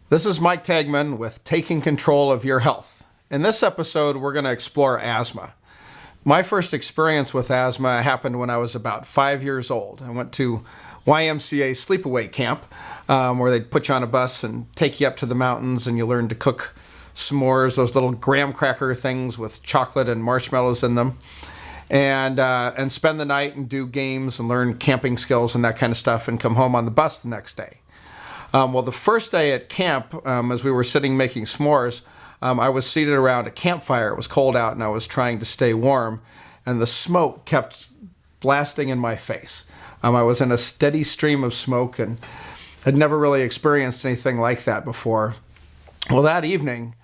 This is Mike Taigman with Taking Control of Your Health. In this episode, we're going to explore asthma. My first experience with asthma happened when I was about 5 years old. I went to YMCA sleepaway camp where they'd put you on a bus and take you up to the mountains, and you learn to cook s'mores, those little graham cracker things with chocolate and marshmallows in them, and spend the night and do games and learn camping skills and that kind of stuff, and come home on the bus the next day. Well, the first day at camp, as we were sitting making s'mores, I was seated around a campfire. It was cold out, and I was trying to stay warm, and the smoke kept blasting in my face. I was in a steady stream of smoke and had never really experienced anything like that before. Well, that evening,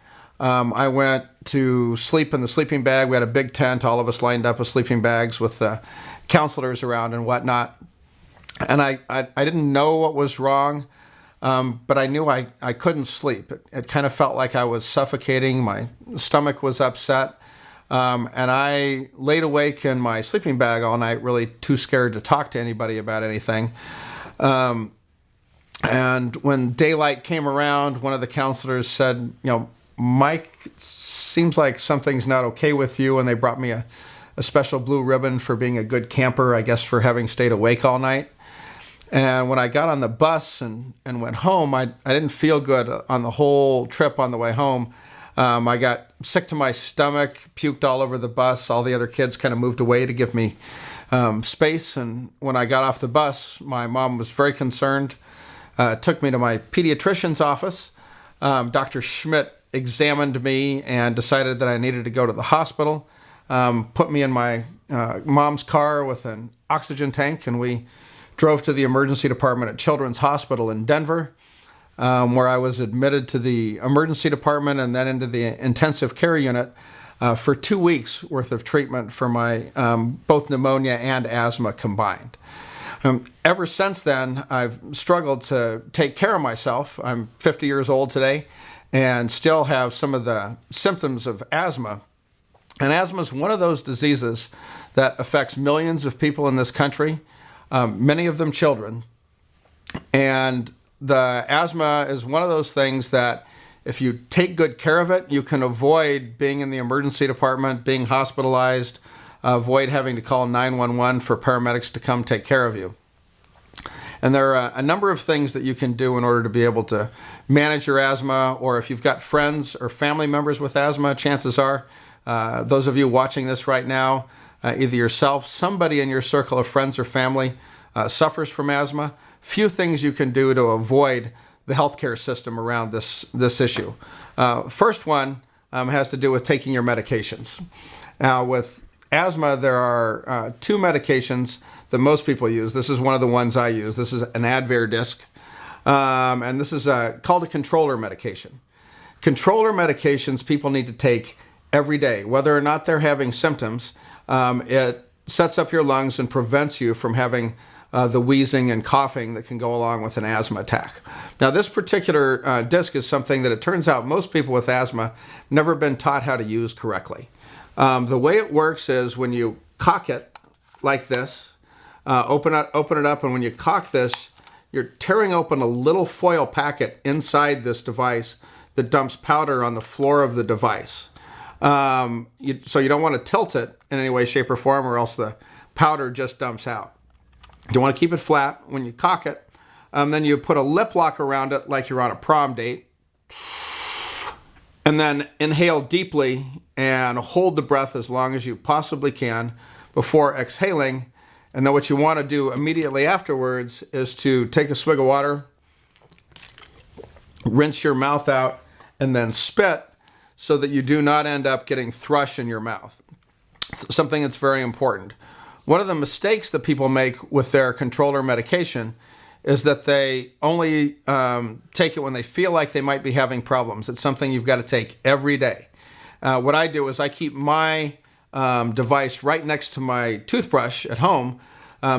I went to sleep in the sleeping bag. We had a big tent, all of us lined up with sleeping bags with the counselors around and whatnot. And I didn't know what was wrong. But I knew I couldn't sleep. It kind of felt like I was suffocating. My stomach was upset. And I laid awake in my sleeping bag all night, really too scared to talk to anybody about anything. And when daylight came around, one of the counselors said, Mike, it seems like something's not okay with you. And they brought me a special blue ribbon for being a good camper, I guess for having stayed awake all night. And when I got on the bus and went home, I didn't feel good on the whole trip on the way home. I got sick to my stomach, puked all over the bus. All the other kids kind of moved away to give me space. And when I got off the bus, my mom was very concerned, took me to my pediatrician's office. Dr. Schmidt examined me and decided that I needed to go to the hospital, put me in my mom's car with an oxygen tank, and we drove to the emergency department at Children's Hospital in Denver, where I was admitted to the emergency department and then into the intensive care unit for 2 weeks worth of treatment for my both pneumonia and asthma combined. Ever since then, I've struggled to take care of myself. I'm 50 years old today and still have some of the symptoms of asthma. And asthma is one of those diseases that affects millions of people in this country. Many of them children. And the asthma is one of those things that if you take good care of it, you can avoid being in the emergency department, being hospitalized, avoid having to call 911 for paramedics to come take care of you. And there are a number of things that you can do in order to be able to manage your asthma, or if you've got friends or family members with asthma, chances are, those of you watching this right now, either yourself, somebody in your circle of friends or family suffers from asthma. Few things you can do to avoid the healthcare system around this issue. First one has to do with taking your medications. Now, with asthma, there are two medications that most people use. This is one of the ones I use. This is an Advair disc, and this is called a controller medication. Controller medications people need to take every day, whether or not they're having symptoms. It sets up your lungs and prevents you from having the wheezing and coughing that can go along with an asthma attack. Now, this particular disc is something that it turns out most people with asthma never been taught how to use correctly. The way it works is when you cock it like this, open it up, and when you cock this, you're tearing open a little foil packet inside this device that dumps powder on the floor of the device. So you don't want to tilt it in any way, shape, or form, or else the powder just dumps out. You want to keep it flat. When you cock it, then you put a lip lock around it like you're on a prom date, and then inhale deeply and hold the breath as long as you possibly can before exhaling. And then what you want to do immediately afterwards is to take a swig of water, rinse your mouth out, and then spit, so that you do not end up getting thrush in your mouth. Something that's very important. One of the mistakes that people make with their controller medication is that they only take it when they feel like they might be having problems. It's something you've got to take every day. What I do is I keep my device right next to my toothbrush at home,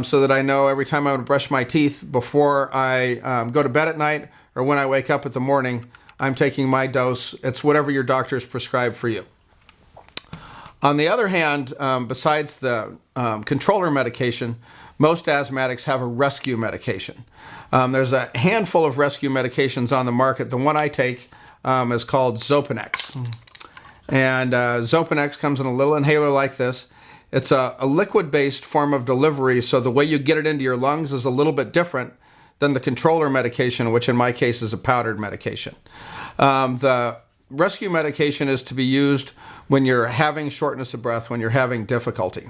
so that I know every time I would brush my teeth before I go to bed at night or when I wake up in the morning, I'm taking my dose. It's whatever your doctor's prescribed for you. On the other hand, besides the controller medication, most asthmatics have a rescue medication. There's a handful of rescue medications on the market. The one I take is called Xopenex. And Xopenex comes in a little inhaler like this. It's a liquid-based form of delivery, so the way you get it into your lungs is a little bit different than the controller medication, which in my case is a powdered medication. The rescue medication is to be used when you're having shortness of breath, when you're having difficulty.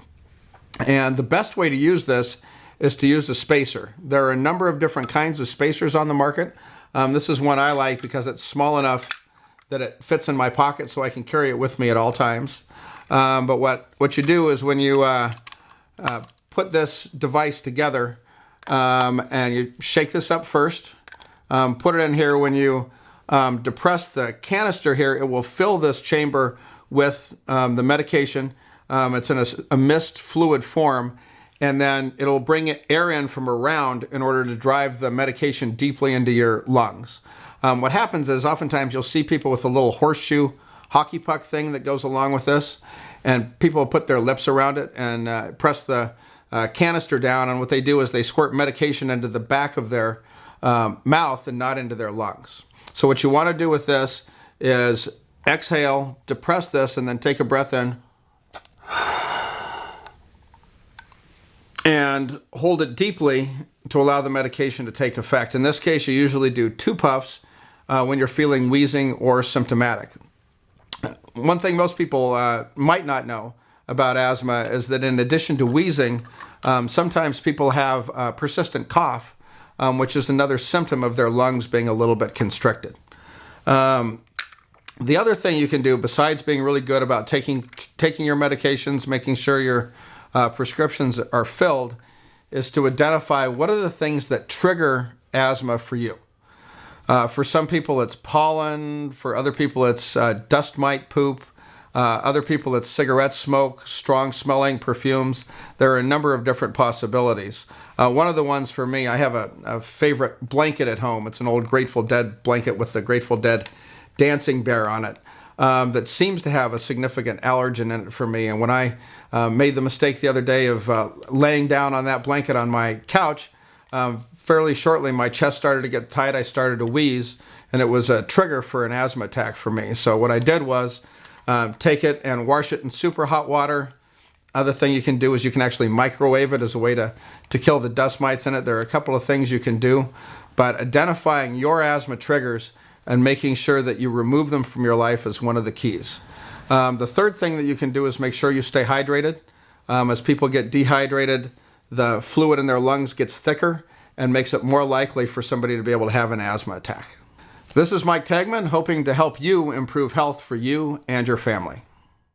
And the best way to use this is to use a spacer. There are a number of different kinds of spacers on the market. This is one I like because it's small enough that it fits in my pocket so I can carry it with me at all times. But what you do is when you put this device together and you shake this up first, put it in here. When you depress the canister here, it will fill this chamber with the medication. It's in a mist fluid form, and then it'll bring air in from around in order to drive the medication deeply into your lungs. What happens is oftentimes you'll see people with a little horseshoe hockey puck thing that goes along with this, and people put their lips around it and press the canister down, and what they do is they squirt medication into the back of their mouth and not into their lungs. So what you want to do with this is exhale, depress this, and then take a breath in and hold it deeply to allow the medication to take effect. In this case, you usually do 2 puffs when you're feeling wheezing or symptomatic. One thing most people might not know about asthma is that in addition to wheezing, sometimes people have persistent cough, which is another symptom of their lungs being a little bit constricted. The other thing you can do, besides being really good about taking your medications, making sure your prescriptions are filled, is to identify what are the things that trigger asthma for you. For some people, it's pollen. For other people, it's dust mite poop. Other people, it's cigarette smoke, strong smelling perfumes. There are a number of different possibilities. One of the ones for me, I have a favorite blanket at home. It's an old Grateful Dead blanket with the Grateful Dead dancing bear on it that seems to have a significant allergen in it for me. And when I made the mistake the other day of laying down on that blanket on my couch, fairly shortly my chest started to get tight. I started to wheeze, and it was a trigger for an asthma attack for me. So what I did was take it and wash it in super hot water. Other thing you can do is you can actually microwave it as a way to kill the dust mites in it. There are a couple of things you can do, but identifying your asthma triggers and making sure that you remove them from your life is one of the keys. The third thing that you can do is make sure you stay hydrated. As people get dehydrated, the fluid in their lungs gets thicker and makes it more likely for somebody to be able to have an asthma attack. This is Mike Taigman, hoping to help you improve health for you and your family.